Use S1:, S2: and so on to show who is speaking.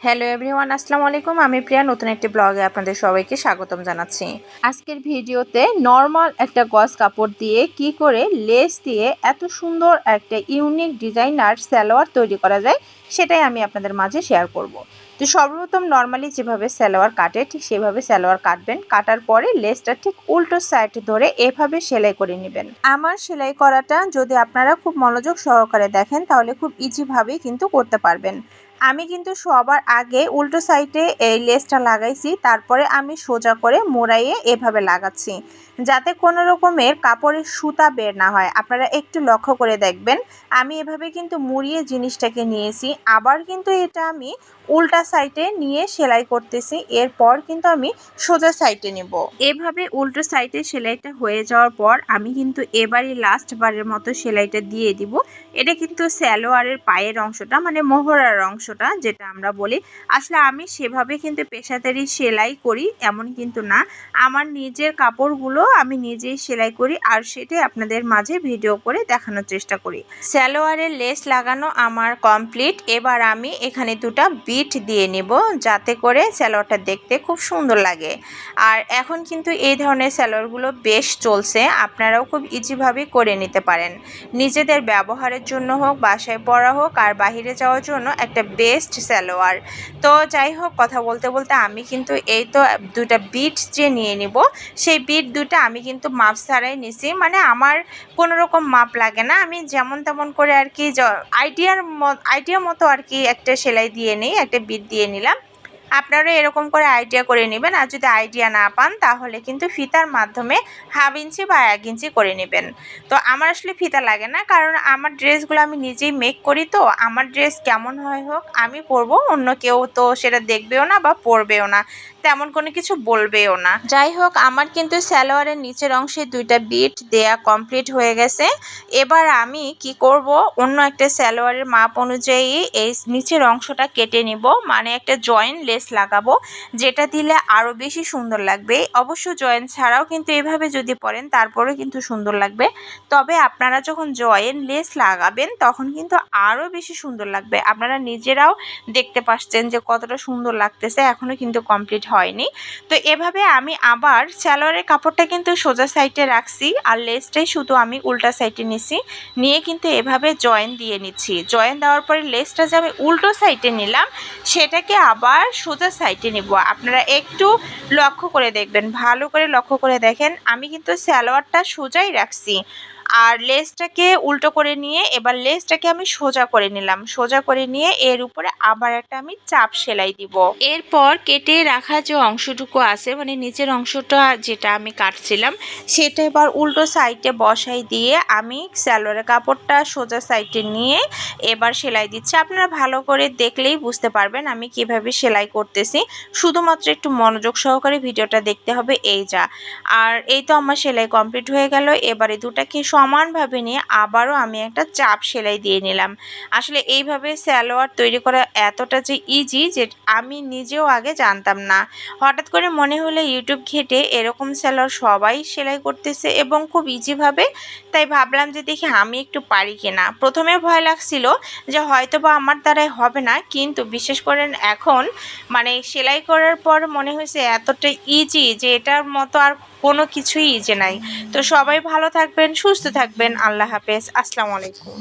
S1: Hello everyone, আসসালামু আলাইকুম। আমি প্রিয়া, নতুন একটি ব্লগে আপনাদের সবাইকে স্বাগতম জানাচ্ছি। আজকের ভিডিওতে নর্মাল একটা গজ কাপড় দিয়ে কি করে লেস দিয়ে এত সুন্দর একটা ইউনিক ডিজাইনার সালোয়ার তৈরি করা যায় সেটাই আমি আপনাদের মাঝে শেয়ার করব। তো সর্বপ্রথম নর্মালি যেভাবে সালোয়ার কাটে ঠিক সেভাবে সালোয়ার কাটবেন। কাটার পরে লেসটা ঠিক উল্টো সাইড ধরে এভাবে সেলাই করে নেবেন। আমার সেলাই করাটা যদি আপনারা খুব মনোযোগ সহকারে দেখেন তাহলে খুব ইজিভাবেই কিন্তু করতে পারবেন। আমি কিন্তু সবার আগে উল্টো সাইডে এই লেসটা লাগাইছি, তারপরে আমি সোজা করে মোড়াইয়ে এভাবে লাগাচ্ছি যাতে কোনো রকমের কাপড়ের সুতা বের না হয়। আপনারা একটু লক্ষ্য করে দেখবেন, আমি এভাবে কিন্তু মুড়িয়ে জিনিসটাকে নিয়েছি, আবার কিন্তু এটা আমি উল্টা সাইডে নিয়ে সেলাই করতেছি, এরপর কিন্তু আমি সোজা সাইডে নেব। এভাবে উল্টো সাইডে সেলাইটা হয়ে যাওয়ার পর আমি কিন্তু এবারই লাস্ট বারের মতো সেলাইটা দিয়ে দিব। এটা কিন্তু সালোয়ারের পায়ের অংশটা, মানে মোহরার অংশটা যেটা আমরা বলি। আসলে আমি সেভাবে কিন্তু পেশাদারি সেলাই করি এমন কিন্তু না, আমার নিজের কাপড়গুলো আমি নিজেই সেলাই করি আর সেটাই আপনাদের মাঝে ভিডিও করে দেখানোর চেষ্টা করি। সালোয়ারের লেস লাগানো আমার কমপ্লিট। এবার আমি এখানে দুটো বিট দিয়ে নিব যাতে করে সালোয়ারটা দেখতে খুব সুন্দর লাগে। আর এখন কিন্তু এই ধরনের সালোয়ারগুলো বেশ চলছে, আপনারাও খুব ইজিভাবে করে নিতে পারেন। নিজেদের ব্যবহারের জন্য হোক, বাসায় পরা হোক, আর বাহিরে যাওয়ার জন্য একটা বেস্ট সালোয়ার। তো যাই হোক, কথা বলতে বলতে আমি কিন্তু এই তো দুটা বিট যে নিয়ে নিব, সেই বিট দুটো আমি কিন্তু মাপ ছাড়াই নিছি, মানে আমার কোনো রকম মাপ লাগে না, আমি যেমন তেমন করে আর কি আইডিয়া মতো আর কি একটা সেলাই দিয়ে নিই, একটা বিট দিয়ে নিলাম। আপনারা এরকম করে আইডিয়া করে নেবেন, আর যদি আইডিয়া না পান তাহলে কিন্তু ফিতার মাধ্যমে 1/2 ইঞ্চি বা 1 ইঞ্চি করে নেবেন। তো আমার আসলে ফিতা লাগে না, কারণ আমার ড্রেসগুলো আমি নিজেই মেক করি, তো আমার ড্রেস কেমন হয় হোক আমি পরবো, অন্য কেউ তো সেটা দেখবেও না বা পরবেও না, তেমন কোনো কিছু বলবেও না। যাই হোক, আমার কিন্তু সালোয়ারের নিচের অংশে দুইটা বিট দেয়া কমপ্লিট হয়ে গেছে। এবার আমি কি করব, অন্য একটা সালোয়ারের মাপ অনুযায়ী এই নিচের অংশটা কেটে নিব, মানে একটা জয়েন্ট লেস লাগাবো, যেটা দিলে আরও বেশি সুন্দর লাগবে। অবশ্য জয়েন্ট ছাড়াও কিন্তু এভাবে যদি পরেন তারপরেও কিন্তু সুন্দর লাগবে, তবে আপনারা যখন জয়েন্ট লেস লাগাবেন তখন কিন্তু আরও বেশি সুন্দর লাগবে। আপনারা নিজেরাও দেখতে পাচ্ছেন যে কতটা সুন্দর লাগতেছে, এখনও কিন্তু কমপ্লিট হয়নি। তো এভাবে আমি আবার সালোয়ারের কাপড়টা কিন্তু সোজা সাইডে রাখছি আর লেসটাই শুধু আমি উল্টা সাইডে নিছি, নিয়ে কিন্তু এভাবে জয়েন দিয়ে নিচ্ছি। জয়েন দেওয়ার পরে লেসটা যে আমি উল্টো সাইডে নিলাম সেটাকে আবার সোজা সাইডে নিব। আপনারা একটু লক্ষ্য করে দেখবেন, ভালো করে লক্ষ্য করে দেখেন, আমি কিন্তু সালোয়ারটা সোজাই রাখছি আর লেসটাকে উল্টো করে নিয়ে এবার লেসটাকে আমি সোজা করে নিলাম। সোজা করে নিয়ে এর উপরে আবার একটা আমি চাপ সেলাই দিব। এরপর কেটে রাখা যে অংশটুকু আছে, মানে নিচের অংশটা যেটা আমি কাটছিলাম, সেটা এবার উল্টো সাইডে বসাই দিয়ে আমি সালোয়ারের কাপড়টা সোজা সাইডে নিয়ে এবার সেলাই দিচ্ছি। আপনারা ভালো করে দেখলেই বুঝতে পারবেন আমি কিভাবে সেলাই করতেছি, শুধুমাত্র একটু মনোযোগ সহকারে ভিডিওটা দেখতে হবে। এই যা, আর এই তো আমার সেলাই কমপ্লিট হয়ে গেল। এবারে দুটাকে সমানভাবে নিয়ে আবারও আমি একটা চাপ সেলাই দিয়ে নিলাম। আসলে এইভাবে সালোয়ার তৈরি করা এতটা যে ইজি যে আমি নিজেও আগে জানতাম না। হঠাৎ করে মনে হলো ইউটিউব ঘেটে এরকম সালোয়ার সবাই সেলাই করতেছে এবং খুব ইজিভাবে, তাই ভাবলাম যে দেখি আমি একটু পারি কিনা। প্রথমে ভয় লাগছিল যে হয়তো বা আমার দ্বারাই হবে না, কিন্তু বিশেষ করে এখন মানে সেলাই করার পর মনে হয়েছে এতটা ইজি যে এটার মতো আর কোনো কিছুই ইজি নাই। তো সবাই ভালো থাকবেন, সুস্থ থাকবেন। আল্লাহ হাফেজ, আসসালামু আলাইকুম।